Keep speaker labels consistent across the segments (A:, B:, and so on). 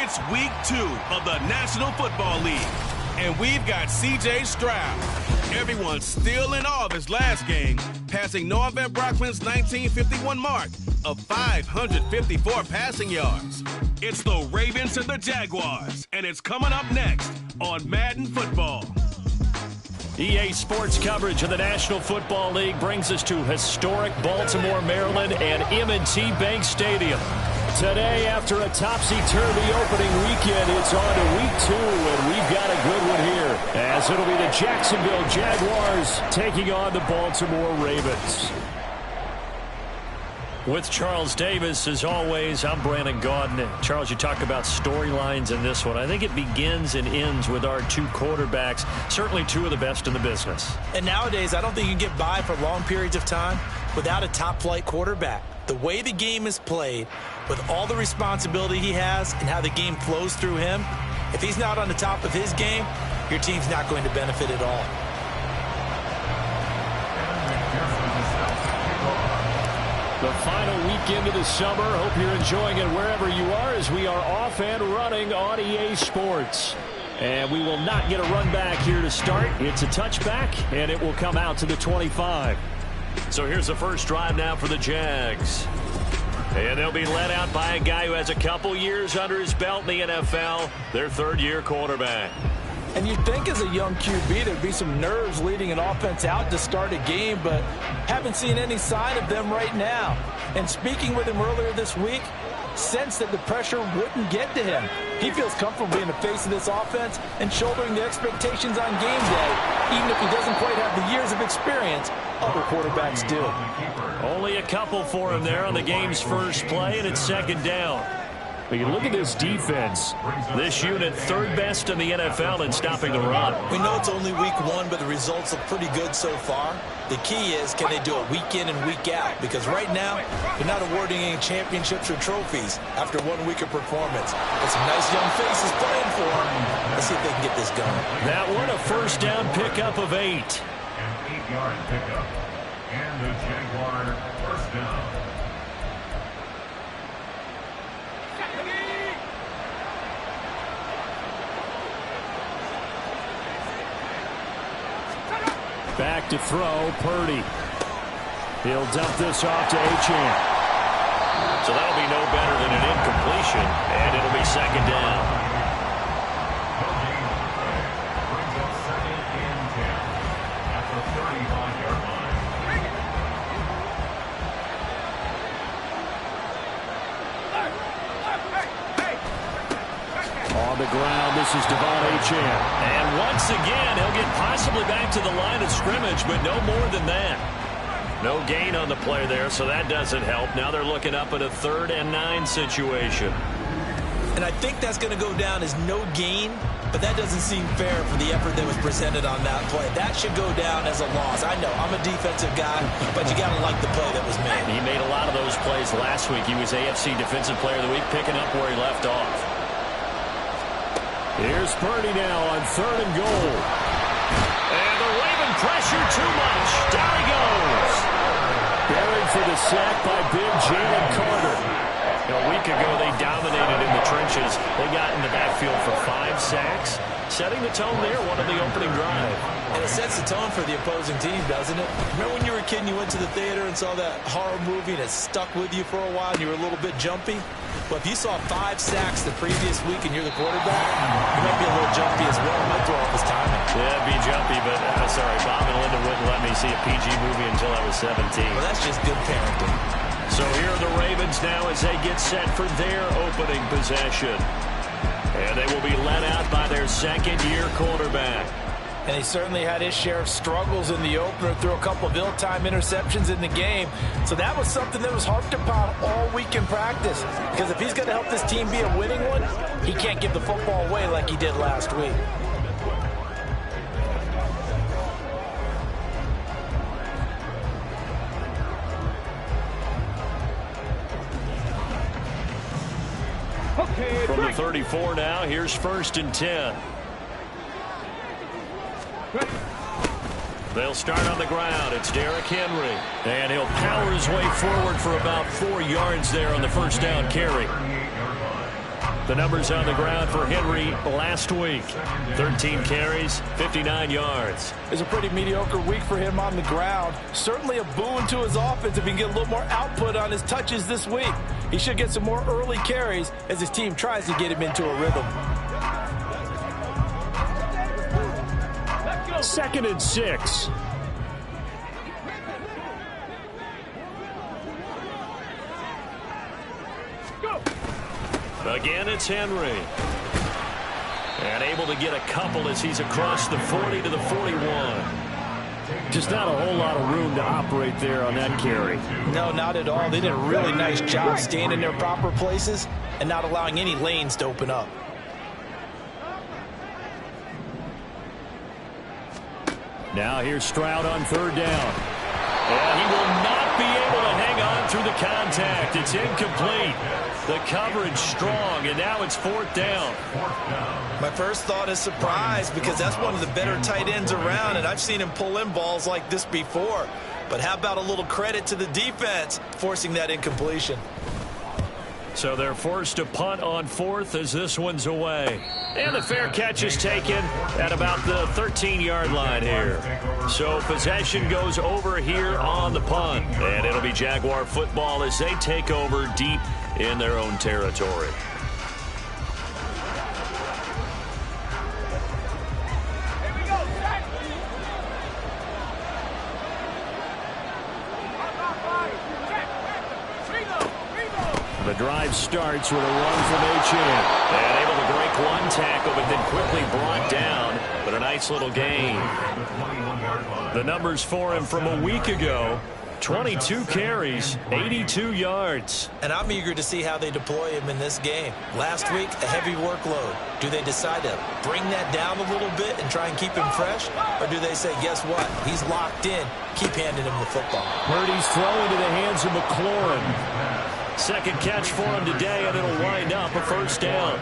A: It's week 2 of the National Football League, and we've got C.J. Stroud. Everyone's still in awe of his last game, passing Noah Van Brockman's 1951 mark of 554 passing yards. It's the Ravens and the Jaguars, and it's coming up next on Madden Football.
B: EA Sports coverage of the National Football League brings us to historic Baltimore, Maryland, and M&T Bank Stadium. Today, after a topsy-turvy opening weekend, it's on to week 2, and we've got a good one here, as it'll be the Jacksonville Jaguars taking on the Baltimore Ravens. With Charles Davis, as always, I'm Brandon Gaudin. Charles, you talk about storylines in this one. I think it begins and ends with our two quarterbacks, certainly two of the best in the business.
C: And nowadays, I don't think you can get by for long periods of time without a top-flight quarterback. The way the game is played, with all the responsibility he has and how the game flows through him, if he's not on the top of his game, your team's not going to benefit at all.
B: The final weekend of the summer. Hope you're enjoying it wherever you are, as we are off and running on EA Sports. And we will not get a run back here to start. It's a touchback, and it will come out to the 25. So here's the first drive now for the Jags. And they'll be led out by a guy who has a couple years under his belt in the NFL, their third-year quarterback.
C: And you'd think as a young QB there'd be some nerves leading an offense out to start a game, but haven't seen any sign of them right now. And speaking with him earlier this week, sensed that the pressure wouldn't get to him. He feels comfortable being the face of this offense and shouldering the expectations on game day, even if he doesn't quite have the years of experience other quarterbacks do.
B: Only a couple for him there on the game's first play, and it's second down. But you look at this defense. This unit third best in the NFL in stopping the run.
C: We know it's only week 1, but the results look pretty good so far. The key is, can they do it week in and week out? Because right now, they're not awarding any championships or trophies after 1 week of performance. But some nice young faces playing for them. Let's see if they can get this going.
B: That one, a first down pickup of 8.
D: An 8-yard pickup. And the Jaguar first down.
B: Back to throw, Purdy. He'll dump this off to Achane. So that'll be no better than an incompletion, and it'll be second down.
D: Brings up 2nd and 10 at the 35-yard line.
B: On the ground, this is Devon Achane. And once again, he'll get possibly back to the line of scrimmage, but no more than that. No gain on the play there, so that doesn't help. Now they're looking up at a 3rd and 9 situation.
C: And I think that's going to go down as no gain, but that doesn't seem fair for the effort that was presented on that play. That should go down as a loss. I know, I'm a defensive guy, but you got to like the play that was made.
B: He made a lot of those plays last week. He was AFC Defensive Player of the Week, picking up where he left off. Here's Purdy now on 3rd and goal. And the Raven pressure too much. Down he goes. Buried for the sack by big Jalen Carter. A week ago, they dominated in the trenches. They got in the backfield for 5 sacks, setting the tone there, one of the opening drive.
C: And it sets the tone for the opposing team, doesn't it? Remember when you were a kid and you went to the theater and saw that horror movie and it stuck with you for a while and you were a little bit jumpy? Well, if you saw 5 sacks the previous week and you're the quarterback, you might be a little jumpy as well. It might throw off his timing.
B: Yeah, it'd be jumpy, but sorry, Bob and Linda wouldn't let me see a PG movie until I was 17.
C: Well, that's just good parenting.
B: So here are the Ravens now as they get set for their opening possession. And they will be led out by their second-year quarterback.
C: And he certainly had his share of struggles in the opener, threw a couple of ill-timed interceptions in the game. So that was something that was harped upon all week in practice. Because if he's going to help this team be a winning one, he can't give the football away like he did last week.
B: From the 34 now, here's 1st and 10. They'll start on the ground. It's Derrick Henry. And he'll power his way forward for about 4 yards there on the first down carry. The numbers on the ground for Henry last week. 13 carries, 59 yards.
C: It's a pretty mediocre week for him on the ground. Certainly a boon to his offense if he can get a little more output on his touches this week. He should get some more early carries as his team tries to get him into a rhythm.
B: 2nd and 6. Again, it's Henry. And able to get a couple as he's across the 40 to the 41. Just not a whole lot of room to operate there on that carry.
C: No, not at all. They did a really nice job staying in their proper places and not allowing any lanes to open up.
B: Now here's Stroud on 3rd down. And he will not be able to hang on through the contact. It's incomplete. The coverage strong, and now it's 4th down.
C: My first thought is surprise because that's one of the better tight ends around, and I've seen him pull in balls like this before. But how about a little credit to the defense forcing that incompletion?
B: So they're forced to punt on 4th as this one's away. And the fair catch is taken at about the 13-yard line here. So possession goes over here on the punt. And it'll be Jaguar football as they take over deep in their own territory. The drive starts with a run from Achane. And able to break one tackle, but then quickly brought down. But a nice little gain. The numbers for him from a week ago. 22 carries, 82 yards.
C: And I'm eager to see how they deploy him in this game. Last week, a heavy workload. Do they decide to bring that down a little bit and try and keep him fresh? Or do they say, guess what? He's locked in. Keep handing him the football.
B: Purdy's throwing to the hands of McLaurin. 2nd catch for him today, and it'll wind up a 1st down.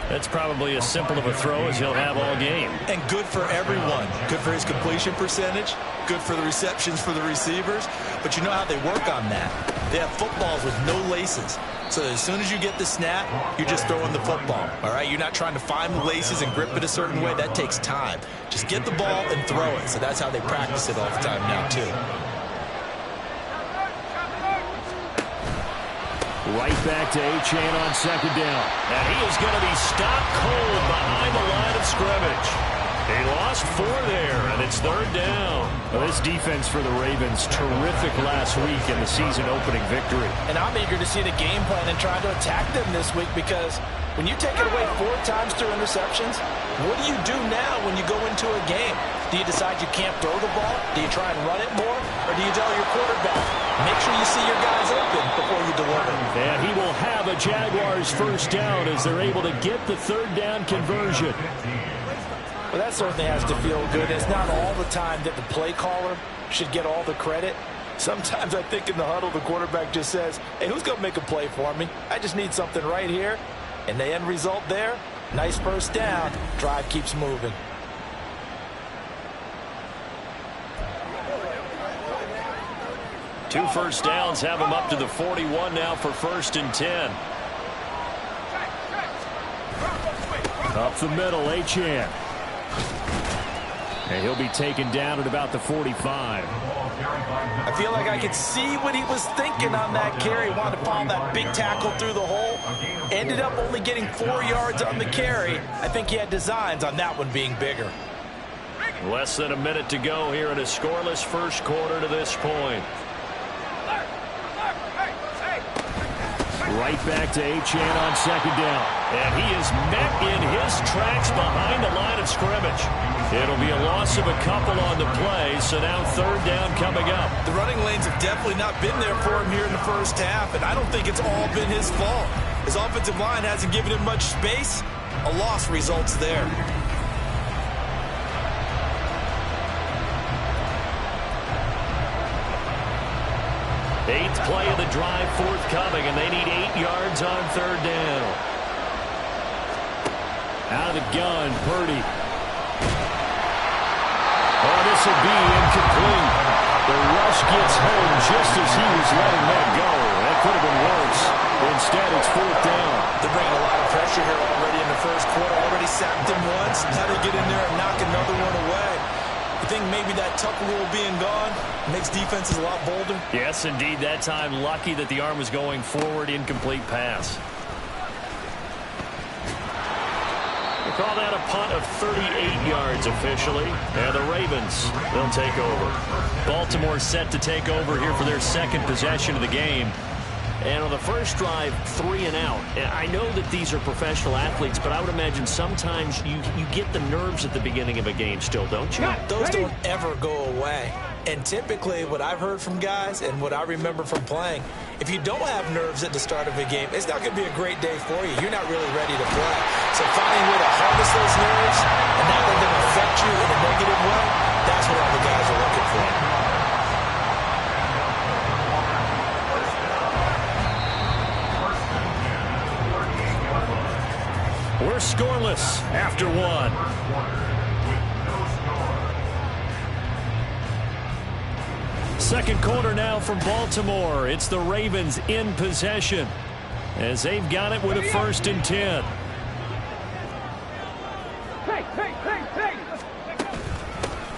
B: That's probably as simple of a throw as he'll have all game.
C: And good for everyone. Good for his completion percentage. Good for the receptions for the receivers. But you know how they work on that. They have footballs with no laces. So as soon as you get the snap, you're just throwing the football. All right? You're not trying to find the laces and grip it a certain way. That takes time. Just get the ball and throw it. So that's how they practice it all the time now, too.
B: Right back to Achane on 2nd down. And he is going to be stopped cold behind the line of scrimmage. He lost 4 there, and it's 3rd down. Well, this defense for the Ravens, terrific last week in the season-opening victory.
C: And I'm eager to see the game plan and try to attack them this week because when you take it away 4 times through interceptions, what do you do now when you go into a game? Do you decide you can't throw the ball? Do you try and run it more? Or do you tell your quarterback, make sure you see your guys open before you deliver?
B: And he will have a Jaguars 1st down as they're able to get the 3rd down conversion.
C: Well, that certainly has to feel good. It's not all the time that the play caller should get all the credit. Sometimes I think in the huddle, the quarterback just says, hey, who's going to make a play for me? I just need something right here. And the end result there, nice 1st down. Drive keeps moving.
B: Two 1st downs have him up to the 41 now for 1st and 10. Up the middle, Achane. And he'll be taken down at about the 45.
C: I feel like I could see what he was thinking on that carry. Wanted to follow that big tackle through the hole. Ended up only getting 4 yards on the carry. I think he had designs on that one being bigger.
B: Less than a minute to go here in a scoreless 1st quarter to this point. Right back to Achane on 2nd down. And he is met in his tracks behind the line of scrimmage. It'll be a loss of a couple on the play, so now 3rd down coming up.
C: The running lanes have definitely not been there for him here in the 1st half, and I don't think it's all been his fault. His offensive line hasn't given him much space. A loss results there.
B: 8th play of the drive forthcoming, and they need 8 yards on 3rd down. Out of the gun, Purdy. Oh, this will be incomplete. The rush gets home just as he was letting that go. That could have been worse. Instead, it's 4th down.
C: They're bringing a lot of pressure pressure here already in the first quarter. Already sacked him once. How to get in there and knock another one away. I think maybe that tuck rule being gone makes defenses a lot bolder.
B: Yes, indeed. That time, lucky that the arm was going forward. Incomplete pass. We call that a punt of 38 yards officially. And the Ravens, they'll take over. Baltimore set to take over here for their second possession of the game. And on the first drive, 3 and out. I know that these are professional athletes, but I would imagine sometimes you get the nerves at the beginning of a game still, don't you?
C: Those don't ever go away. And typically what I've heard from guys and what I remember from playing, if you don't have nerves at the start of a game, it's not going to be a great day for you. You're not really ready to play. So finding a way to harness those nerves and not let them affect you in a negative way, that's what all the guys are looking for.
B: We're scoreless after one. Second quarter now from Baltimore. It's the Ravens in possession as they've got it with a 1st and 10.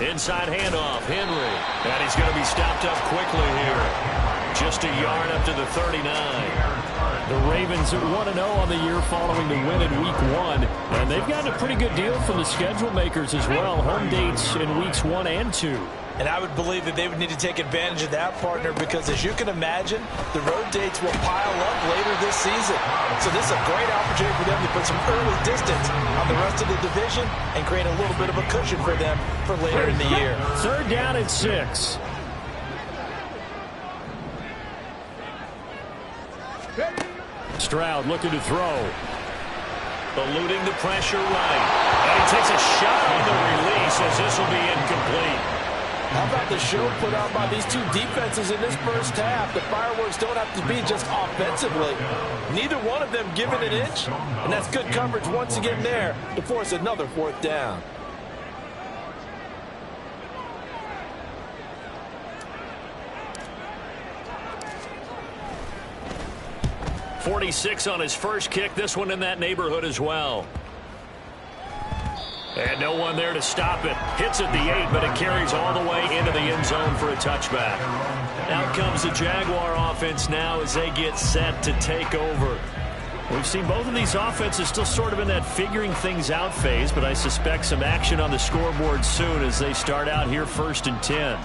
B: Inside handoff, Henry. And he's going to be stopped up quickly here. Just a yard up to the 39. The Ravens are 1-0 on the year following the win in Week 1. And they've gotten a pretty good deal from the schedule makers as well. Home dates in Weeks 1 and 2.
C: And I would believe that they would need to take advantage of that, partner, because as you can imagine, the road dates will pile up later this season. So this is a great opportunity for them to put some early distance on the rest of the division and create a little bit of a cushion for them for later in the year.
B: 3rd down and 6. Stroud looking to throw. Eluding the pressure right. And he takes a shot on the release as this will be incomplete.
C: How about the show put out by these two defenses in this first half? The fireworks don't have to be just offensively. Neither one of them giving an inch, and that's good coverage once again there to force another 4th down.
B: .46 on his first kick. This one in that neighborhood as well. And no one there to stop it. Hits at the 8, but it carries all the way into the end zone for a touchback. Out comes the Jaguar offense now as they get set to take over. We've seen both of these offenses still sort of in that figuring things out phase, but I suspect some action on the scoreboard soon as they start out here 1st and 10.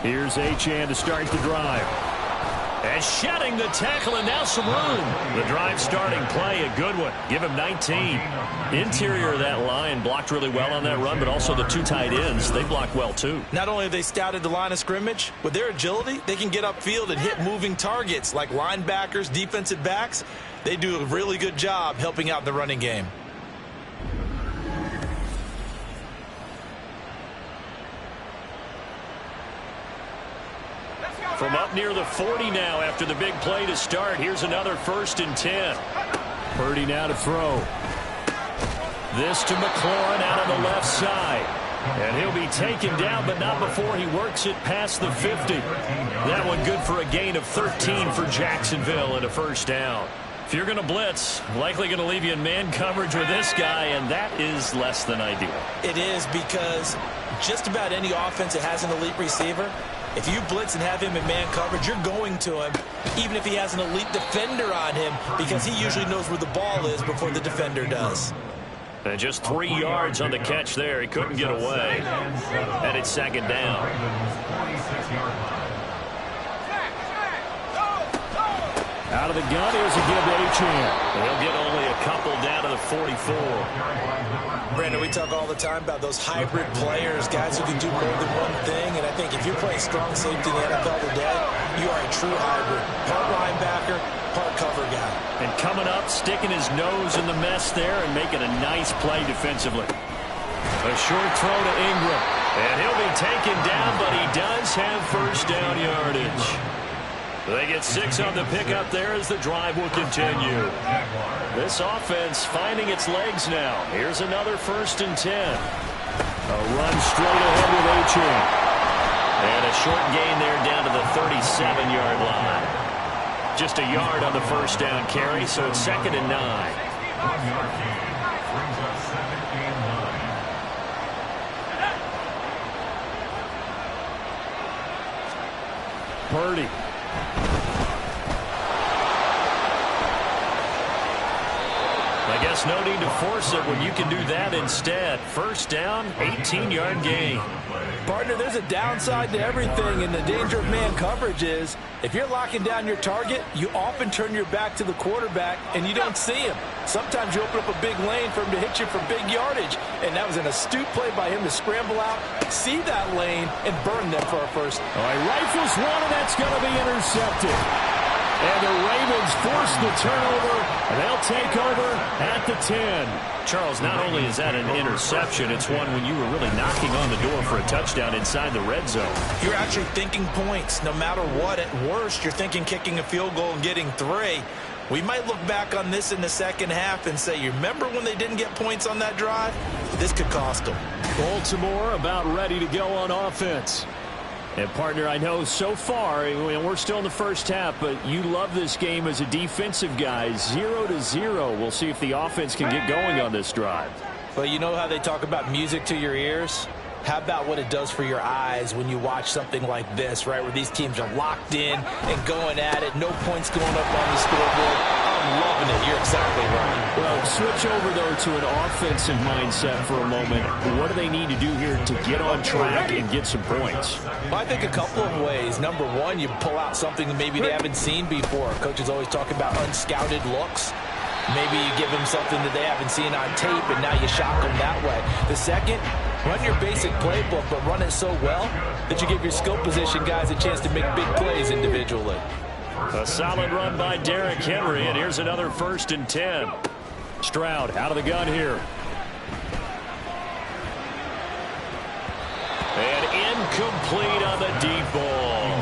B: Here's Achane to start the drive. And shedding the tackle, and now some room. The drive starting play, a good one. Give him 19. Interior of that line blocked really well on that run, but also the 2 tight ends, they blocked well too.
C: Not only have they scouted the line of scrimmage, with their agility, they can get upfield and hit moving targets like linebackers, defensive backs. They do a really good job helping out the running game.
B: From up near the 40 now after the big play to start. Here's another 1st and 10. Purdy now to throw. This to McLaurin out on the left side. And he'll be taken down, but not before he works it past the 50. That one good for a gain of 13 for Jacksonville and a 1st down. If you're going to blitz, likely going to leave you in man coverage with this guy, and that is less than ideal.
C: It is, because just about any offense that has an elite receiver, if you blitz and have him in man coverage, you're going to him, even if he has an elite defender on him, because he usually knows where the ball is before the defender does.
B: And just 3 yards on the catch there. He couldn't get away. And it's 2nd down. Out of the gun, here's a give to Achane. He'll get only a couple down to the 44.
C: Brandon, we talk all the time about those hybrid players, guys who can do more than one thing, and I think if you're playing strong safety in the NFL today, you are a true hybrid. Part linebacker, part cover guy. And
B: coming up, sticking his nose in the mess there and making a nice play defensively. A short throw to Ingram. And he'll be taken down, but he does have 1st down yardage. They get 6 on the pickup there as the drive will continue. This offense finding its legs now. Here's another 1st and 10. A run straight ahead with Achane. And a short gain there down to the 37-yard line. Just a yard on the 1st down carry, so it's 2nd and 9.
D: 1-yard gain brings up 2nd and 9.
B: Purdy. I guess no need to force it when you can do that instead. 1st down, 18-yard gain.
C: Partner, there's a downside to everything, and the danger of man coverage is if you're locking down your target, you often turn your back to the quarterback and you don't see him. Sometimes you open up a big lane for him to hit you for big yardage, and that was an astute play by him to scramble out, see that lane, and burn them for a 1st.
B: All right, rifles one, and that's going to be intercepted. And the Ravens force the turnover, and they'll take over at the 10. Charles, not only is that an interception, it's one when you were really knocking on the door for a touchdown inside the red zone.
C: You're actually thinking points. No matter what, at worst, you're thinking kicking a field goal and getting 3. We might look back on this in the second half and say, you remember when they didn't get points on that drive? This could cost them.
B: Baltimore about ready to go on offense. And, partner, I know so far, we're still in the 1st half, but you love this game as a defensive guy. 0-0. We'll see if the offense can get going on this drive.
C: Well, you know how they talk about music to your ears? How about what it does for your eyes when you watch something like this, right, where these teams are locked in and going at it, no points going up on the scoreboard. I'm loving it. You're exactly right.
B: Well, switch over, though, to an offensive mindset for a moment. What do they need to do here to get on track and get some points?
C: Well, I think a couple of ways. Number one, you pull out something that maybe they haven't seen before. Coaches always talk about unscouted looks. Maybe you give them something that they haven't seen on tape, and now you shock them that way. The second, run your basic playbook, but run it so well that you give your skill position guys a chance to make big plays individually.
B: A solid run by Derrick Henry, and here's another 1st and 10. Stroud out of the gun here. And incomplete on the deep ball.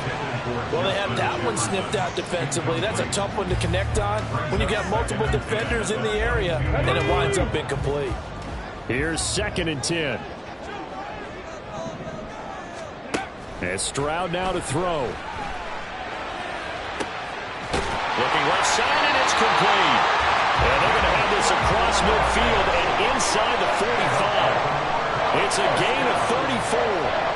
C: Well, they have that one snipped out defensively. That's a tough one to connect on when you've got multiple defenders in the area, and it winds up incomplete.
B: Here's 2nd and 10. And Stroud now to throw. Looking left side, and it's complete. And they're going to have this across midfield and inside the 45. It's a gain of 34.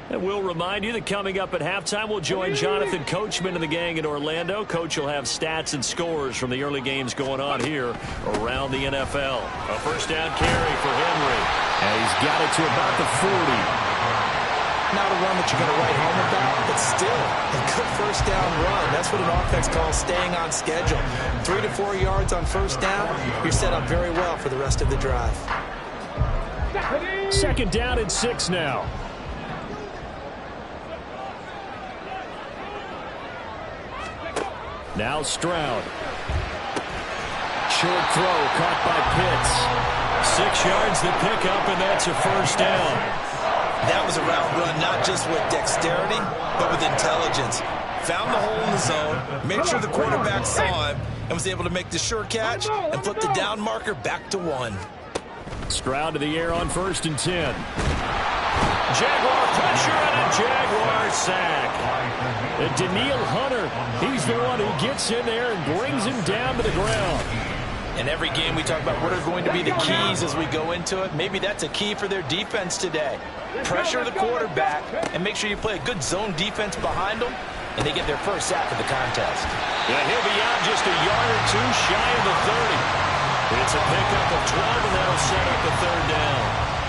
B: And we'll remind you that coming up at halftime, we'll join Jonathan Coachman and the gang in Orlando. Coach will have stats and scores from the early games going on here around the NFL. A 1st down carry for Henry. And he's got it to about the 40.
C: Not a run that you're going to write home about, but still a good 1st down run. That's what an offense calls staying on schedule. 3 to 4 yards on 1st down, you're set up very well for the rest of the drive.
B: 2nd down and 6 now. Now Stroud. Short throw caught by Pitts. 6 yards the pickup, and that's a 1st down.
C: That was a route run, not just with dexterity, but with intelligence. Found the hole in the zone, made sure the quarterback saw him, and was able to make the sure catch and flip the down marker back to 1.
B: Stroud to the air on 1st and 10. Jaguar pressure and a Jaguar sack. And Daniil Hunter, he's the one who gets in there and brings him down to the ground.
C: In every game we talk about what are going to be the keys as we go into it. Maybe that's a key for their defense today. Pressure the quarterback and make sure you play a good zone defense behind them, and they get their 1st sack of the contest.
B: Yeah, he'll be out just a yard or 2 shy of the 30. It's a pickup of 12, and that'll set up a 3rd down.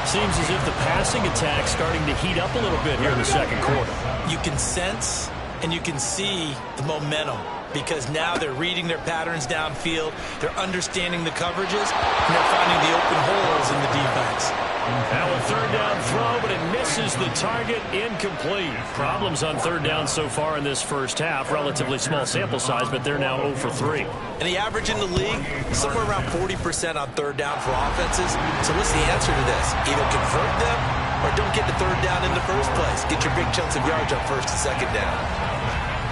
B: Seems as if the passing attack's starting to heat up a little bit here in the second quarter.
C: You can sense and you can see the momentum because now they're reading their patterns downfield, they're understanding the coverages, and they're finding the open holes in the defense.
B: Now a third down throw, but it misses the target, incomplete. Problems on third down so far in this first half. Relatively small sample size, but they're now 0 for 3.
C: And the average in the league, somewhere around 40% on third down for offenses. So what's the answer to this? Either convert them or don't get the third down in the first place. Get your big chunks of yards on first and second down.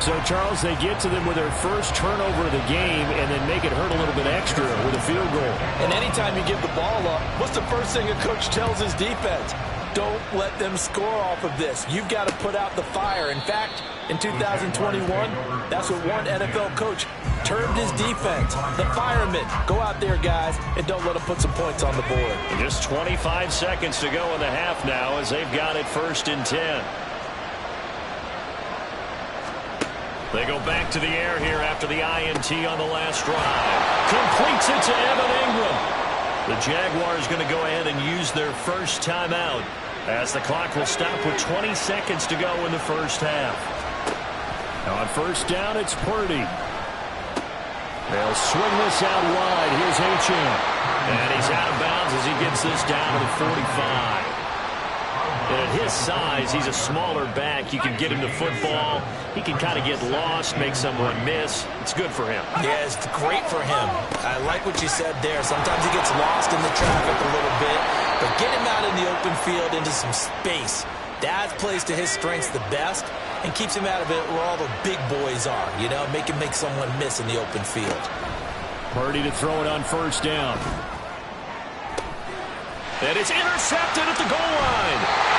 B: So, Charles, they get to them with their first turnover of the game and then make it hurt a little bit extra with a field goal.
C: And anytime you give the ball up, what's the first thing a coach tells his defense? Don't let them score off of this. You've got to put out the fire. In fact, in 2021, that's what one NFL coach termed his defense, the firemen. Go out there, guys, and don't let them put some points on the board.
B: And just 25 seconds to go in the half now as they've got it 1st and 10. They go back to the air here after the INT on the last drive. Completes it to Evan Ingram. The Jaguars going to go ahead and use their first timeout as the clock will stop with 20 seconds to go in the first half. Now on first down, it's Purdy. They'll swing this out wide. Here's Achane. And he's out of bounds as he gets this down to the 45. And at his size, he's a smaller back. You can get him to football. He can kind of get lost, make someone miss. It's good for him.
C: Yeah, it's great for him. I like what you said there. Sometimes he gets lost in the traffic a little bit, but get him out in the open field into some space. That plays to his strengths the best and keeps him out of it where all the big boys are. You know, make him make someone miss in the open field.
B: Purdy to throw it on first down. And it's intercepted at the goal line.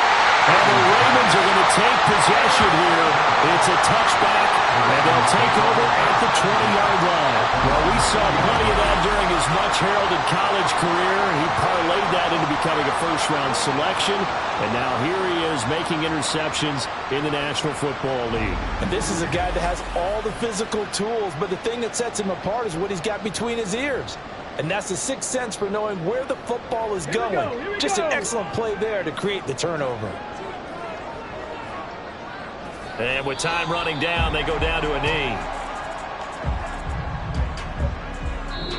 B: And the Ravens are going to take possession here. It's a touchback, and they'll take over at the 20-yard line. Well, we saw plenty of that during his much-heralded college career. He parlayed that into becoming a first-round selection, and now here he is making interceptions in the National Football League.
C: And this is a guy that has all the physical tools, but the thing that sets him apart is what he's got between his ears. And that's the sixth sense for knowing where the football is going. Just an excellent play there to create the turnover.
B: And with time running down, they go down to a knee.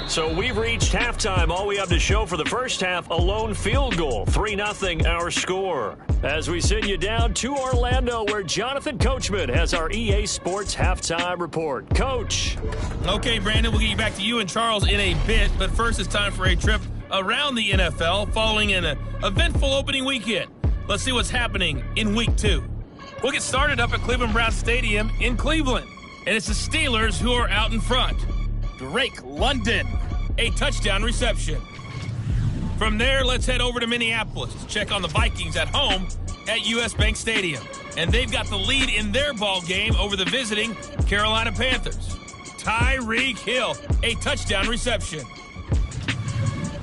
B: So we've reached halftime. All we have to show for the first half, a lone field goal. 3-0 our score. As we send you down to Orlando, where Jonathan Coachman has our EA Sports halftime report. Coach.
A: Okay, Brandon, we'll get you back to you and Charles in a bit. But first, it's time for a trip around the NFL following an eventful opening weekend. Let's see what's happening in Week 2. We'll get started up at Cleveland Browns Stadium in Cleveland. And it's the Steelers who are out in front. Drake London, a touchdown reception. From there, let's head over to Minneapolis to check on the Vikings at home at US Bank Stadium. And they've got the lead in their ball game over the visiting Carolina Panthers. Tyreek Hill, a touchdown reception.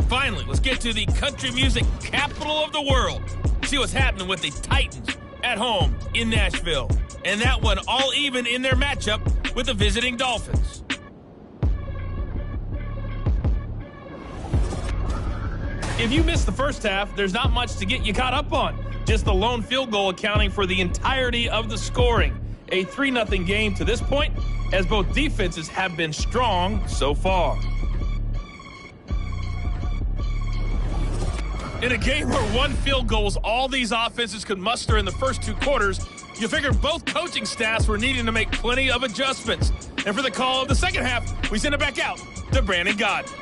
A: Finally, let's get to the country music capital of the world. See what's happening with the Titans at home in Nashville. And that one all even in their matchup with the visiting Dolphins. If you missed the first half, there's not much to get you caught up on. Just the lone field goal accounting for the entirety of the scoring. A 3-0 game to this point, as both defenses have been strong so far. In a game where one field goal was all these offenses could muster in the first two quarters, you figure both coaching staffs were needing to make plenty of adjustments. And for the call of the second half, we send it back out to Brandon Gott.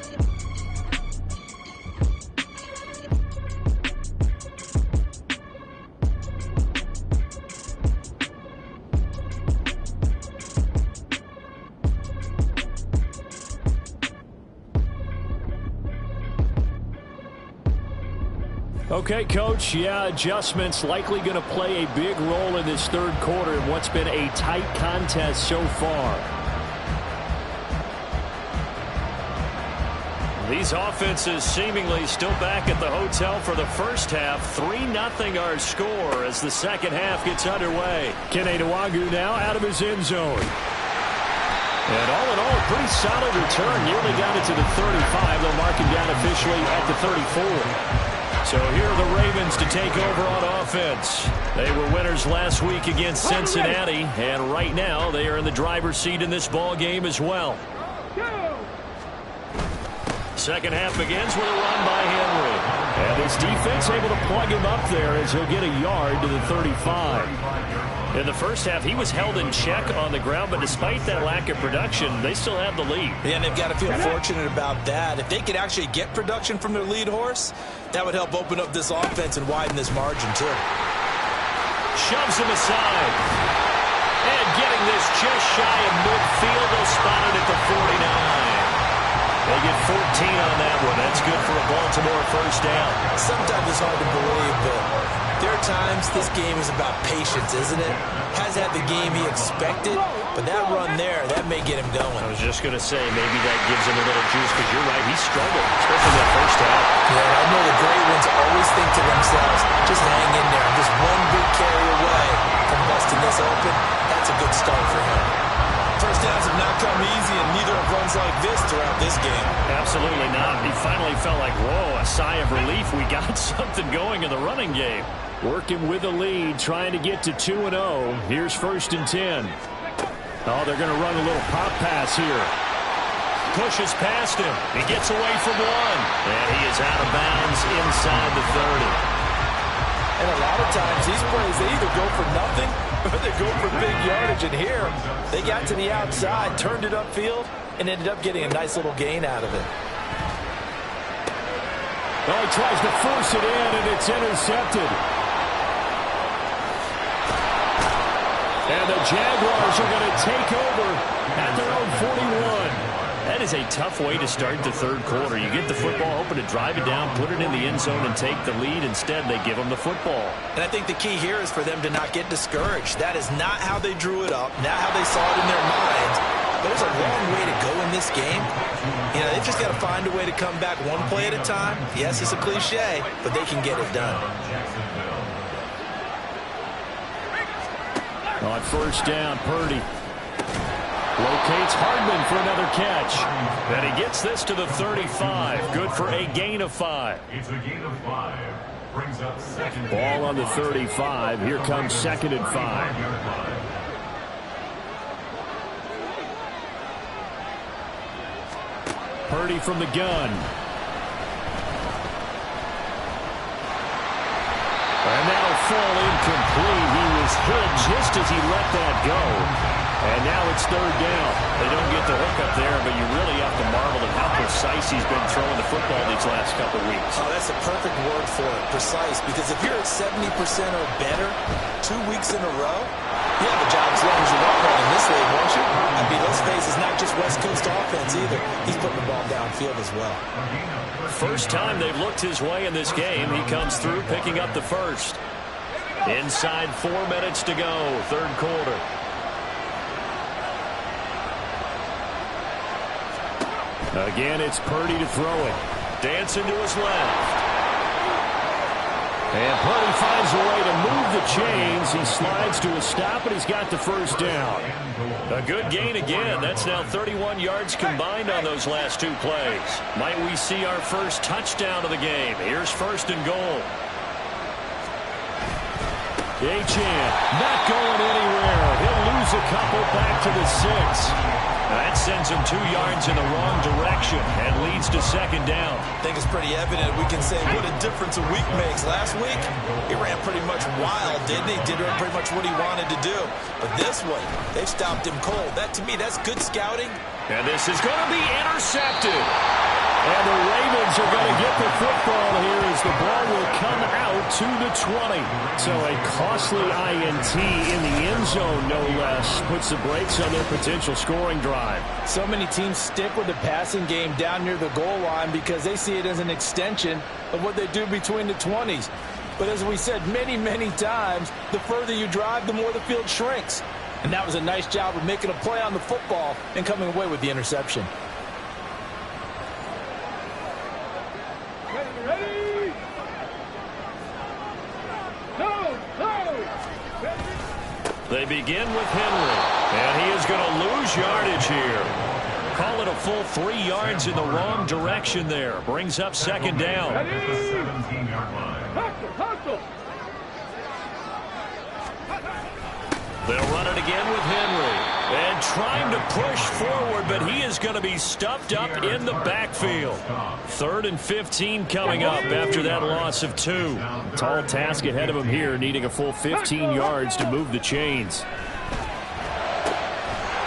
B: Okay, Coach, adjustments likely going to play a big role in this third quarter in what's been a tight contest so far. These offenses seemingly still back at the hotel for the first half. 3-0 our score as the second half gets underway. Kene Nwangwu now out of his end zone. And all in all, a pretty solid return. Nearly got it to the 35. They'll mark him down officially at the 34. So here are the Ravens to take over on offense. They were winners last week against Cincinnati, and right now they are in the driver's seat in this ball game as well. Second half begins with a run by Henry. And his defense able to plug him up there as he'll get a yard to the 35. In the first half, he was held in check on the ground, but despite that lack of production, they still have the lead.
C: Yeah, and they've got to feel fortunate about that. If they could actually get production from their lead horse, that would help open up this offense and widen this margin, too.
B: Shoves him aside. And getting this just shy of midfield, they'll spot it at the 49. They get 14 on that one. That's good for a Baltimore first down.
C: Sometimes it's hard to believe, but there are times this game is about patience, isn't it? Has had the game he expected, but that run there, that may get him going.
B: I was just going to say, maybe that gives him a little juice, because you're right, he struggled, especially that first half.
C: Yeah, I know the great ones always think to themselves, just hang in there. I'm just one big carry away from busting this open. That's a good start for him. First downs have not come easy, and neither have runs like this throughout this game.
B: Absolutely not. He finally felt like, whoa, a sigh of relief. We got something going in the running game. Working with the lead, trying to get to 2-0. Here's 1st and 10. Oh, they're going to run a little pop pass here. Pushes past him. He gets away from one. And he is out of bounds inside the 30.
C: And a lot of times, these plays, they either go for nothing or they go for big yardage. And here, they got to the outside, turned it upfield, and ended up getting a nice little gain out of it.
B: Oh, he tries to force it in, and it's intercepted. And the Jaguars are going to take over at their own 41. That is a tough way to start the third quarter. You get the football, hoping to drive it down, put it in the end zone, and take the lead. Instead, they give them the football.
C: And I think the key here is for them to not get discouraged. That is not how they drew it up, not how they saw it in their minds. But there's a long way to go in this game. You know, they've just got to find a way to come back one play at a time. Yes, it's a cliche, but they can get it done.
B: On first down, Purdy locates Hardman for another catch. And he gets this to the 35. Good for a gain of 5.
D: It's a gain of 5. Brings up second.
B: Ball on the 35. Here comes 2nd and 5. Purdy from the gun. And that'll fall incomplete. He was hit just as he let that go. And now it's 3rd down. They don't get the hook up there, but you really have to marvel at how precise he's been throwing the football these last couple weeks.
C: Oh, that's a perfect word for it, precise. Because if you're at 70% or better 2 weeks in a row, you have a job as long as you want one in this league, won't you? I mean, let's face it, it's not just West Coast offense either. He's putting the ball downfield as well.
B: First time they've looked his way in this game. He comes through picking up the first. Inside 4 minutes to go, third quarter. Again, it's Purdy to throw it. Dancing to his left. And Purdy finds a way to move the chains. He slides to a stop, and he's got the first down. A good gain again. That's now 31 yards combined on those last 2 plays. Might we see our first touchdown of the game? Here's 1st and goal. Achane not going anywhere. He'll lose a couple back to the 6. That sends him 2 yards in the wrong direction and leads to 2nd down.
C: I think it's pretty evident. We can say what a difference a week makes. Last week, he ran pretty much wild, didn't he? Did pretty much what he wanted to do. But this one, they've stopped him cold. That, to me, that's good scouting.
B: And this is going to be intercepted. And the Ravens are going to get the football here as the ball will come out to the 20. So a costly INT in the end zone, no less, puts the brakes on their potential scoring drive.
C: So many teams stick with the passing game down near the goal line because they see it as an extension of what they do between the 20s. But as we said many, many times, the further you drive, the more the field shrinks. And that was a nice job of making a play on the football and coming away with the interception.
B: They begin with Henry, and he is going to lose yardage here. Call it a full 3 yards in the wrong direction there. Brings up second down.
D: At the 17-yard line.
B: They'll run it again with Henry. And trying to push forward, but he is going to be stuffed up in the backfield. 3rd and 15 coming up after that loss of 2. Tall task ahead of him here, needing a full 15 yards to move the chains.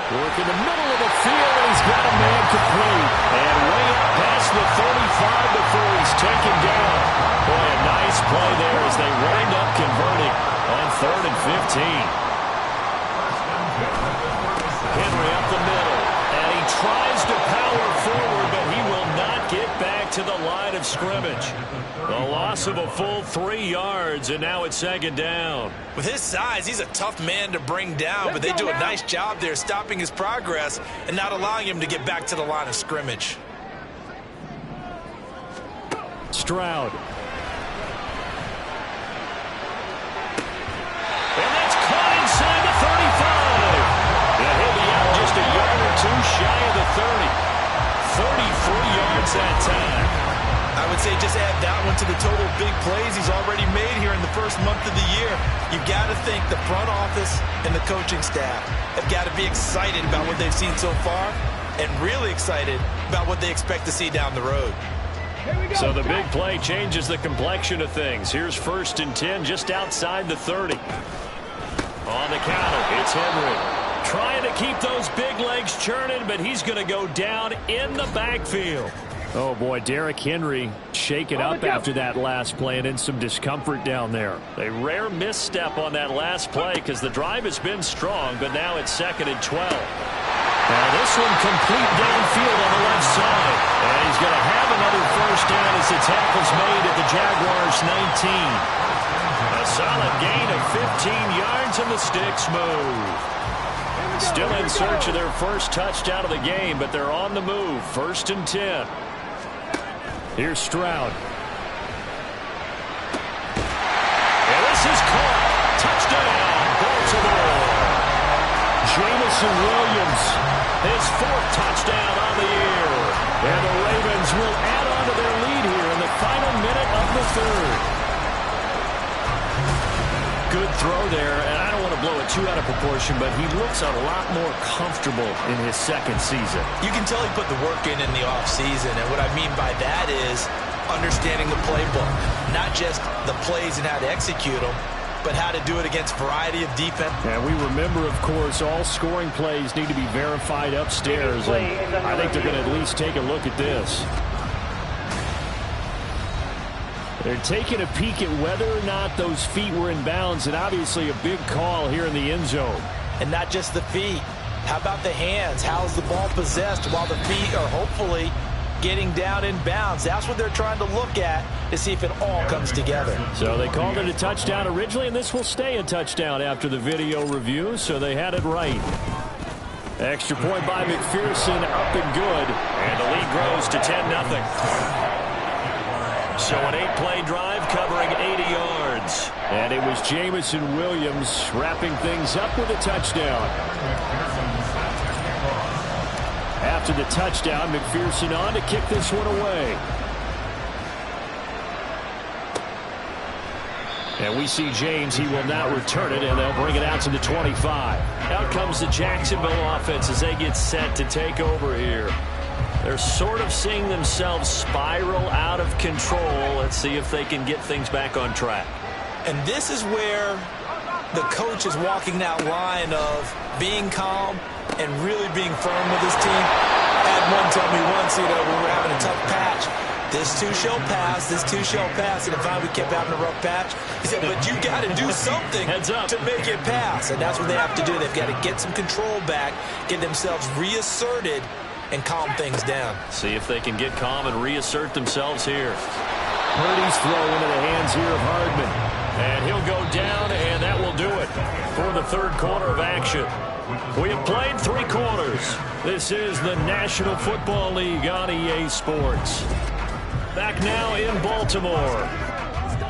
B: Work in the middle of the field, and he's got a man complete. And way up past the 35 before he's taken down. Boy, a nice play there as they wind up converting on 3rd and 15. Henry up the middle, and he tries to power forward, but he will not get back to the line of scrimmage. The loss of a full 3 yards, and now it's second down.
C: With his size, he's a tough man to bring down, but they do a nice job there stopping his progress and not allowing him to get back to the line of scrimmage.
B: Stroud. And that's caught inside the 35. And he'll be out just a yard or 2 shy of the 30. 33 yards that time.
C: I would say just add that one to the total big plays he's already made here in the first month of the year. You've got to think the front office and the coaching staff have got to be excited about what they've seen so far and really excited about what they expect to see down the road.
B: So the big play changes the complexion of things. Here's 1st and 10 just outside the 30. On the counter, it's Henry. Trying to keep those big legs churning, but he's going to go down in the backfield. Oh, boy, Derrick Henry shaken up after that last play and in some discomfort down there. A rare misstep on that last play because the drive has been strong, but now it's 2nd and 12. Now this one complete downfield on the left side. And he's going to have another first down as the tackle's made at the Jaguars' 19. A solid gain of 15 yards and the sticks move. Still in search of their first touchdown of the game, but they're on the move. 1st and 10. Here's Stroud. And this is caught. Touchdown, Baltimore. Jameson Williams, his 4th touchdown on the year. And the Ravens will add on to their lead here in the final minute of the 3rd. Good throw there, and I don't want to blow it too out of proportion, but he looks a lot more comfortable in his 2nd season.
C: You can tell he put the work in the offseason, and what I mean by that is understanding the playbook. Not just the plays and how to execute them, but how to do it against a variety of defense.
B: And we remember, of course, all scoring plays need to be verified upstairs, and I think they're going to at least take a look at this. They're taking a peek at whether or not those feet were in bounds, and obviously a big call here in the end zone.
C: And not just the feet. How about the hands? How's the ball possessed while the feet are hopefully getting down in bounds? That's what they're trying to look at to see if it all comes together.
B: So they called it a touchdown originally, and this will stay a touchdown after the video review, so they had it right. Extra point by McPherson, up and good, and the lead grows to 10-0. So an 8-play drive covering 80 yards. And it was Jameson Williams wrapping things up with a touchdown. After the touchdown, McPherson on to kick this one away. And we see James, he will not return it, and they'll bring it out to the 25. Out comes the Jacksonville offense as they get set to take over here. They're sort of seeing themselves spiral out of control. Let's see if they can get things back on track.
C: And this is where the coach is walking that line of being calm and really being firm with his team. I had one tell me once, when we were having a tough patch, this too shall pass, this too shall pass. And if we kept having a rough patch, he said, but you got to do something to make it pass. And that's what they have to do. They've got to get some control back, get themselves reasserted, and calm things down.
B: See if they can get calm and reassert themselves here. Purdy's throw into the hands here of Hardman. And he'll go down, and that will do it for the 3rd quarter of action. We have played 3 quarters. This is the National Football League on EA Sports. Back now in Baltimore.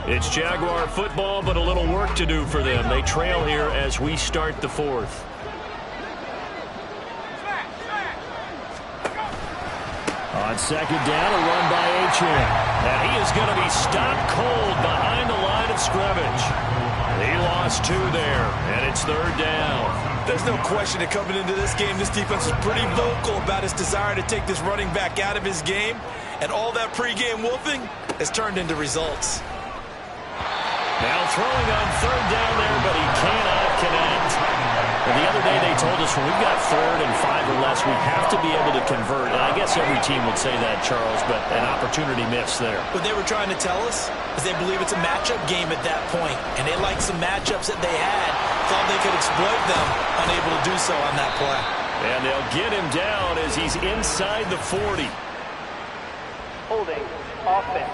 B: It's Jaguar football, but a little work to do for them. They trail here as we start the 4th. On second down, a run by Achane. And he is going to be stopped cold behind the line of scrimmage. He lost 2 there, and it's third down.
C: There's no question that coming into this game, this defense is pretty vocal about its desire to take this running back out of his game. And all that pregame wolfing has turned into results.
B: Now throwing on third down there, but he cannot connect. And the other day they told us when we've got 3rd and 5 or less, we have to be able to convert. And I guess every team would say that, Charles, but an opportunity missed there.
C: What they were trying to tell us is they believe it's a matchup game at that point, and they liked some matchups that they had, thought they could exploit them, unable to do so on that play.
B: And they'll get him down as he's inside the 40.
E: Holding offense.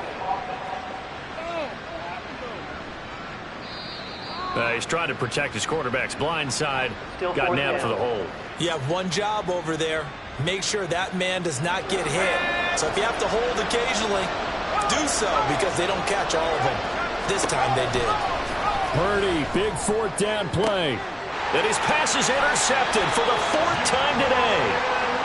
B: He's trying to protect his quarterback's blind side. Got nabbed for the hold.
C: You have one job over there. Make sure that man does not get hit. So if you have to hold occasionally, do so because they don't catch all of them. This time they did.
B: Purdy, big 4th down play. And his pass is intercepted for the 4th time today.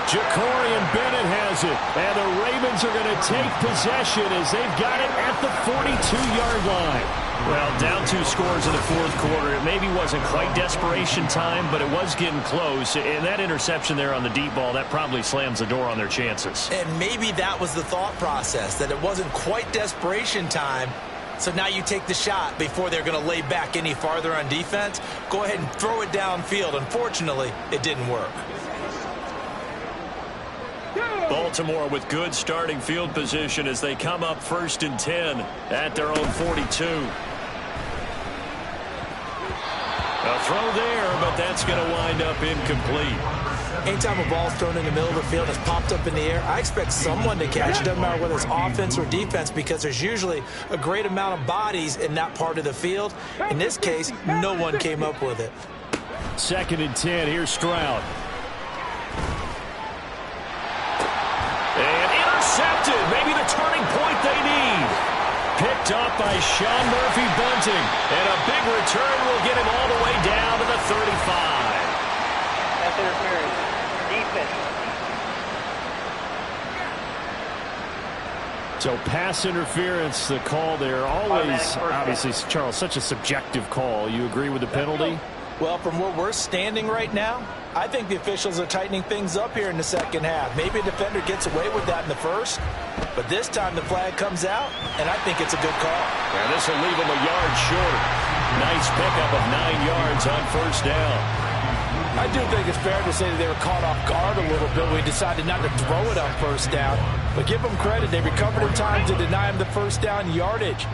B: Jacorian Bennett has it. And the Ravens are going to take possession as they've got it at the 42-yard line. Well, down 2 scores in the 4th quarter. It maybe wasn't quite desperation time, but it was getting close. And that interception there on the deep ball, that probably slams the door on their chances.
C: And maybe that was the thought process, that it wasn't quite desperation time. So now you take the shot before they're going to lay back any farther on defense. Go ahead and throw it downfield. Unfortunately, it didn't work.
B: Baltimore with good starting field position as they come up 1st and 10 at their own 42. A throw there, but that's going to wind up incomplete.
C: Anytime a ball's thrown in the middle of the field that's popped up in the air, I expect someone to catch it. Doesn't matter whether it's offense or defense, because there's usually a great amount of bodies in that part of the field. In this case, no one came up with it.
B: 2nd and 10. Here's Stroud. And intercepted. Maybe the turning point they need. Picked up by Sean Murphy-Bunting. And a big return will get him all the way down to the 35.
E: That's interference. Defense.
B: So pass interference, the call there. Always, obviously, Charles, such a subjective call. You agree with the penalty?
C: Well, from where we're standing right now, I think the officials are tightening things up here in the second half. Maybe a defender gets away with that in the first, but this time the flag comes out, and I think it's a good call.
B: And this will leave him a yard short. Nice pickup of 9 yards on 1st down.
C: I do think it's fair to say that they were caught off guard a little bit when we decided not to throw it on 1st down. But give them credit. They recovered in time to deny him the 1st down yardage.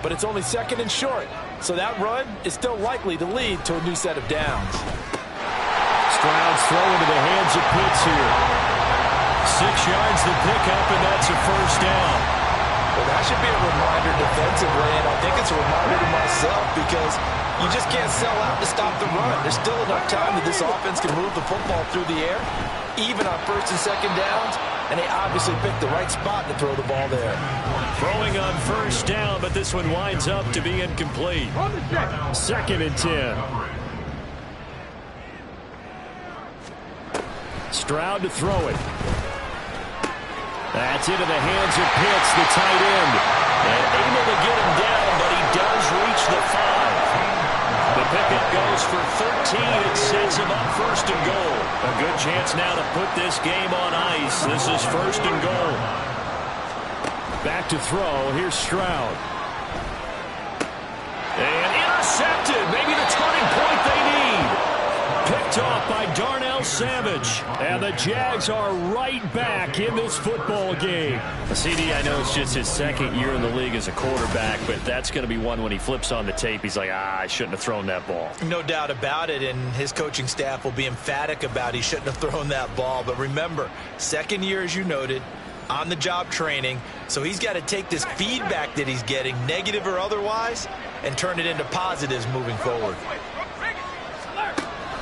C: But it's only 2nd and short. So that run is still likely to lead to a new set of downs.
B: Stroud's throw into the hands of Pitts here. 6 yards the pickup, and that's a 1st down.
C: Well, that should be a reminder defensively, and I think it's a reminder to myself because you just can't sell out to stop the run. There's still enough time that this offense can move the football through the air, even on 1st and 2nd downs, and they obviously picked the right spot to throw the ball there.
B: Throwing on 1st down, but this one winds up to be incomplete. 2nd and 10. Stroud to throw it. That's into the hands of Pitts, the tight end. And able to get him down, but he does reach the 5. The pickup goes for 13. It sets him up 1st and goal. A good chance now to put this game on ice. This is 1st and goal. Back to throw. Here's Stroud. And intercepted. Maybe the turning point they need. Picked off by Darnell Savage. And the Jags are right back in this football game. CD, I know it's just his 2nd year in the league as a quarterback, but that's going to be one when he flips on the tape. He's like, I shouldn't have thrown that ball.
C: No doubt about it, and his coaching staff will be emphatic about he shouldn't have thrown that ball. But remember, 2nd year, as you noted, on-the-job training, so he's got to take this feedback that he's getting, negative or otherwise, and turn it into positives moving forward.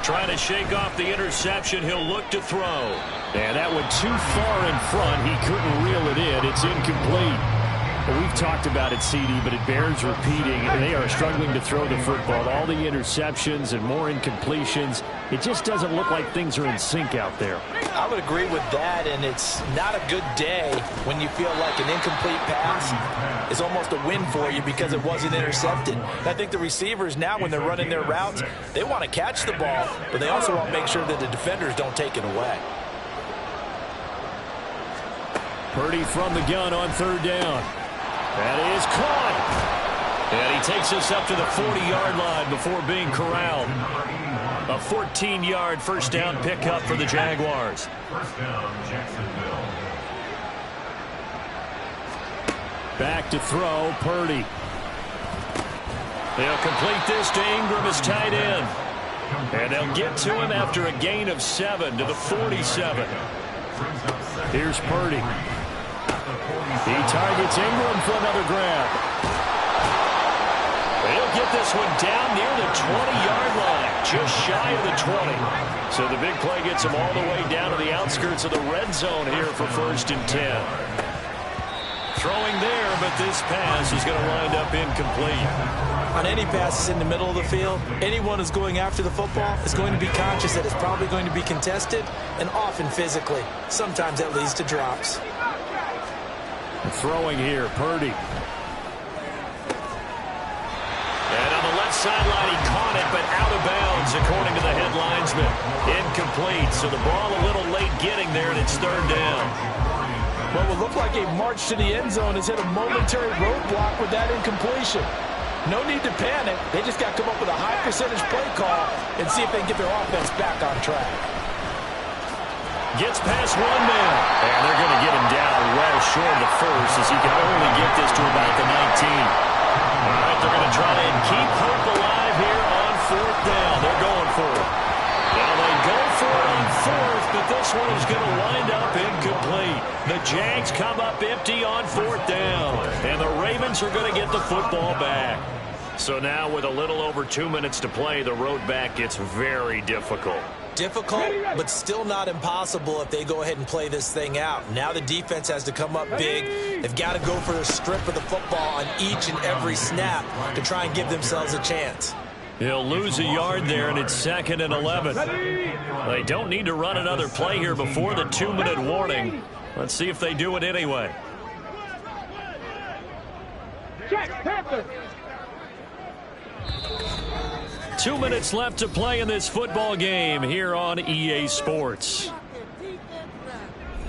B: Trying to shake off the interception. He'll look to throw. And that went too far in front. He couldn't reel it in. It's incomplete. Well, we've talked about it, CD, but it bears repeating. They are struggling to throw the football. All the interceptions and more incompletions. It just doesn't look like things are in sync out there.
C: I would agree with that, and it's not a good day when you feel like an incomplete pass is almost a win for you because it wasn't intercepted. And I think the receivers now, when they're running their routes, they want to catch the ball, but they also want to make sure that the defenders don't take it away.
B: Purdy from the gun on third down. That is caught. And he takes us up to the 40-yard line before being corralled. A 14-yard first down pickup for the Jaguars.
D: First down, Jacksonville.
B: Back to throw, Purdy. They'll complete this to Ingram as tight end. And they'll get to him after a gain of 7 to the 47. Here's Purdy. He targets Ingram for another grab. He'll get this one down near the 20-yard line, just shy of the 20. So the big play gets him all the way down to the outskirts of the red zone here for 1st and 10. Throwing there, but this pass is going to wind up incomplete.
C: On any passes in the middle of the field, anyone who's going after the football is going to be conscious that it's probably going to be contested, and often physically. Sometimes that leads to drops.
B: Throwing here, Purdy. And on the left sideline, he caught it, but out of bounds, according to the head linesman. Incomplete, so the ball a little late getting there, and it's third down.
C: What would look like a march to the end zone has hit a momentary roadblock with that incompletion. No need to panic. They just got to come up with a high percentage play call and see if they can get their offense back on track.
B: Gets past one man. And they're going to get him down well short of the first as he can only get this to about the 19. All right, they're going to try and keep hope alive here on 4th down. They're going for it. Now they go for it on 4th, but this one is going to wind up incomplete. The Jags come up empty on 4th down, and the Ravens are going to get the football back. So now with a little over 2 minutes to play, the road back gets very difficult.
C: Difficult, but still not impossible if they go ahead and play this thing out. Now the defense has to come up big. They've got to go for a strip of the football on each and every snap to try and give themselves a chance.
B: He'll lose a yard there, and it's 2nd and 11. They don't need to run another play here before the 2-minute warning. Let's see if they do it anyway.
F: Check, Panther.
B: 2 minutes left to play in this football game here on EA Sports.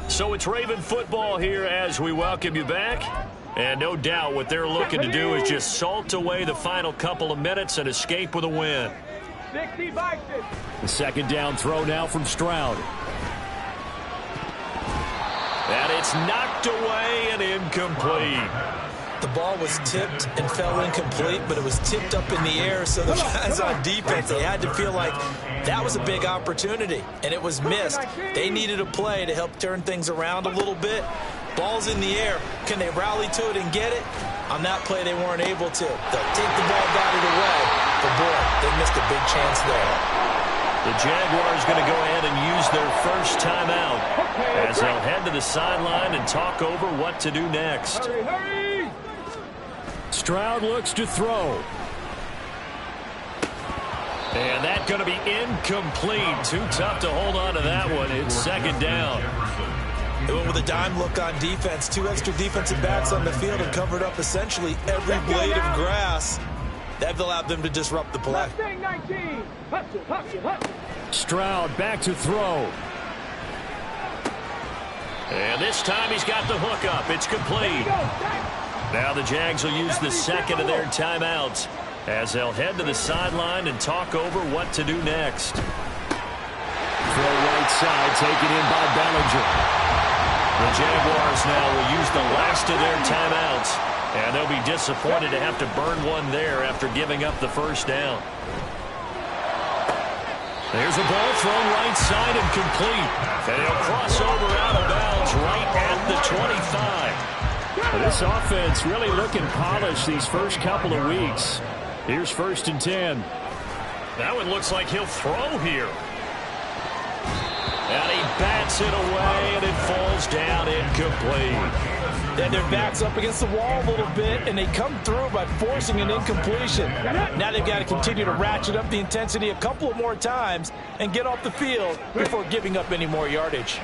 B: So it's Raven football here as we welcome you back. And no doubt what they're looking to do is just salt away the final couple of minutes and escape with a win. The 2nd down throw now from Stroud. And it's knocked away and incomplete.
C: The ball was tipped and fell incomplete, but it was tipped up in the air, so the guys on defense, they had to feel like that was a big opportunity, and it was missed. They needed a play to help turn things around a little bit. Ball's in the air. Can they rally to it and get it? On that play, they weren't able to. They'll take the ball, batted away, but boy, they missed a big chance there.
B: The Jaguars going to go ahead and use their first timeout as they'll head to the sideline and talk over what to do next.
F: Hurry!
B: Stroud looks to throw. And that's going to be incomplete. Too tough to hold on to that one. It's 2nd down.
C: They went with a dime look on defense. 2 extra defensive backs on the field and covered up essentially every blade of grass. That allowed them to disrupt the play.
B: Stroud back to throw. And this time he's got the hook up. It's complete. Now the Jags will use the 2nd of their timeouts as they'll head to the sideline and talk over what to do next. Throw right side, taken in by Bellinger. The Jaguars now will use the last of their timeouts, and they'll be disappointed to have to burn one there after giving up the first down. There's a ball thrown right side and complete. And he'll cross over out of bounds right at the 25. This offense really looking polished these first couple of weeks. Here's 1st and 10. That one looks like he'll throw here. And he bats it away, and it falls down incomplete.
C: They had their backs up against the wall a little bit, and they come through by forcing an incompletion. Now they've got to continue to ratchet up the intensity a couple of more times and get off the field before giving up any more yardage.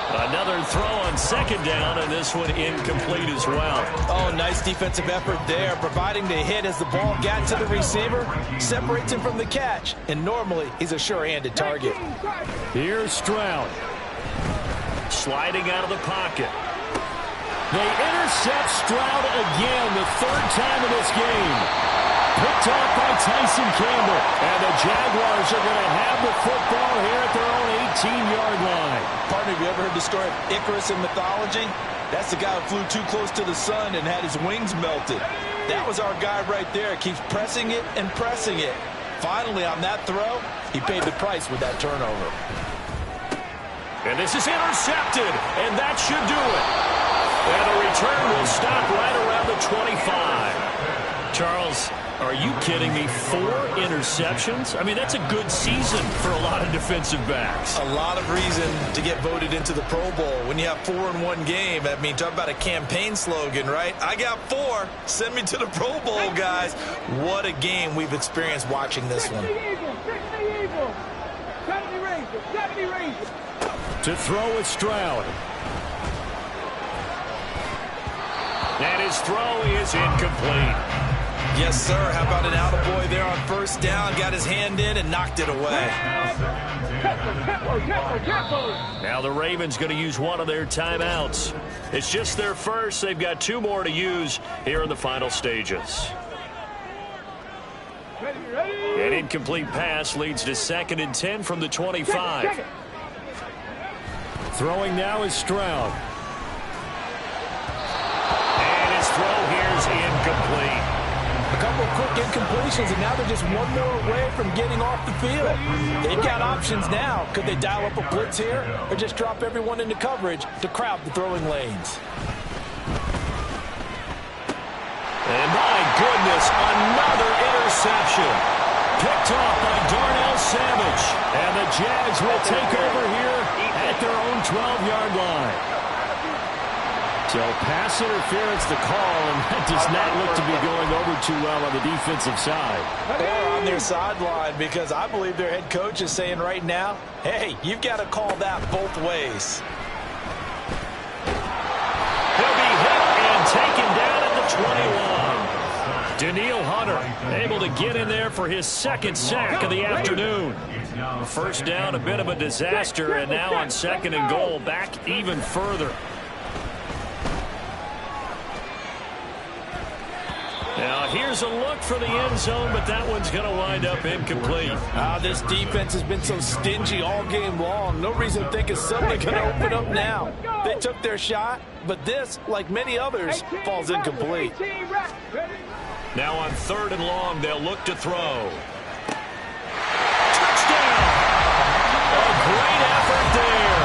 B: Another throw on second down, and this one incomplete as well.
C: Oh, nice defensive effort there, providing the hit as the ball got to the receiver, separates him from the catch, and normally he's a sure-handed target.
B: Here's Stroud. Sliding out of the pocket. They intercept Stroud again, the third time in this game. Picked off by Tyson Campbell. And the Jaguars are going to have the football here at their own 18-yard line.
C: Partner, have you ever heard the story of Icarus in mythology? That's the guy who flew too close to the sun and had his wings melted. That was our guy right there. Keeps pressing it and pressing it. Finally, on that throw, he paid the price with that turnover.
B: And this is intercepted, and that should do it. And the return will stop right around the 25. Charles, are you kidding me? 4 interceptions? I mean, that's a good season for a lot of defensive backs.
C: A lot of reason to get voted into the Pro Bowl. When you have 4 in one game, I mean, talk about a campaign slogan, right? I got 4. Send me to the Pro Bowl, guys. What a game we've experienced watching this one.
B: To throw with Stroud. And his throw is incomplete.
C: Yes, sir. How about an attaboy there on first down? Got his hand in and knocked it away.
B: Now the Ravens going to use one of their timeouts. It's just their first. They've got 2 more to use here in the final stages. An incomplete pass leads to 2nd and 10 from the 25. Throwing now is Stroud. And his throw here is incomplete.
C: A couple of quick incompletions, and now they're just one more away from getting off the field. They've got options now. Could they dial up a blitz here or just drop everyone into coverage to crowd the throwing lanes?
B: And my goodness, another interception. Picked off by Darnell Savage. And the Jags will take over here at their own 12-yard line. So pass interference the call, and that does not look to be going over too well on the defensive side.
C: Or on their sideline, because I believe their head coach is saying right now, hey, you've got to call that both ways.
B: He'll be hit and taken down at the 21. Danielle Hunter able to get in there for his 2nd sack of the afternoon. First down, a bit of a disaster, and now on 2nd and goal, back even further. Now here's a look for the end zone, but that one's going to wind up incomplete.
C: This defense has been so stingy all game long. No reason to think it's suddenly going to open up now. They took their shot, but this, like many others, falls incomplete.
B: Now on 3rd and long, they'll look to throw. Touchdown! A great effort there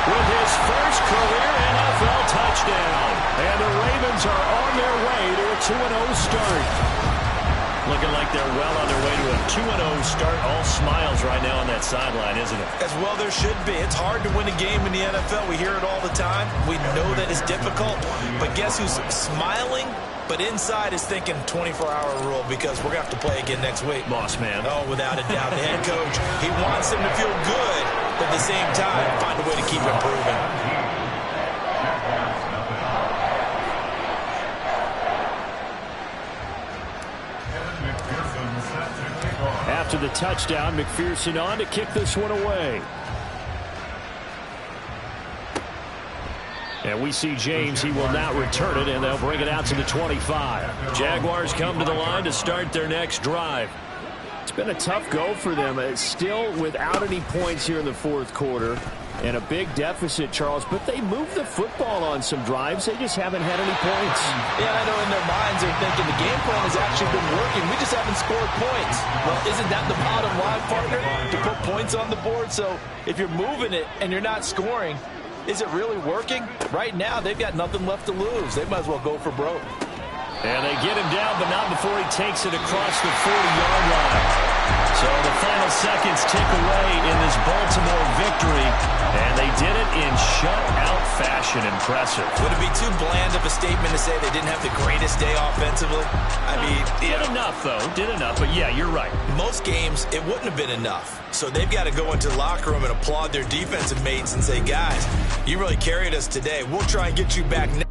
B: with his first career NFL touchdown. And the Ravens are on their way to a 2-0 start. Looking like they're well on their way to a 2-0 start. All smiles right now on that sideline, isn't it?
C: As well there should be. It's hard to win a game in the NFL. We hear it all the time. We know that it's difficult. But guess who's smiling? But inside is thinking 24-hour rule, because we're going to have to play again next week.
B: Boss man.
C: Oh, without a doubt. The head coach, he wants them to feel good, but at the same time, find a way to keep improving.
B: After the touchdown, McPherson on to kick this one away. And we see James. He will not return it, and they'll bring it out to the 25. Jaguars come to the line to start their next drive. It's been a tough go for them. It's still without any points here in the 4th quarter. And a big deficit, Charles. But they move the football on some drives. They just haven't had any points.
C: Yeah, I know in their minds they're thinking the game plan has actually been working. We just haven't scored points. Well, isn't that the bottom line, partner? To put points on the board? So if you're moving it and you're not scoring, is it really working? Right now, they've got nothing left to lose. They might as well go for broke.
B: And they get him down, but not before he takes it across the 40-yard line. So the final seconds tick away in this Baltimore victory, and they did it in shutout fashion. possession. Impressive.
G: Would it be too bland of a statement to say they didn't have the greatest day offensively? I mean,
B: did enough, though. Did enough. But, yeah, you're right.
G: Most games, it wouldn't have been enough. So they've got to go into the locker room and applaud their defensive mates and say, guys, you really carried us today. We'll try and get you back next.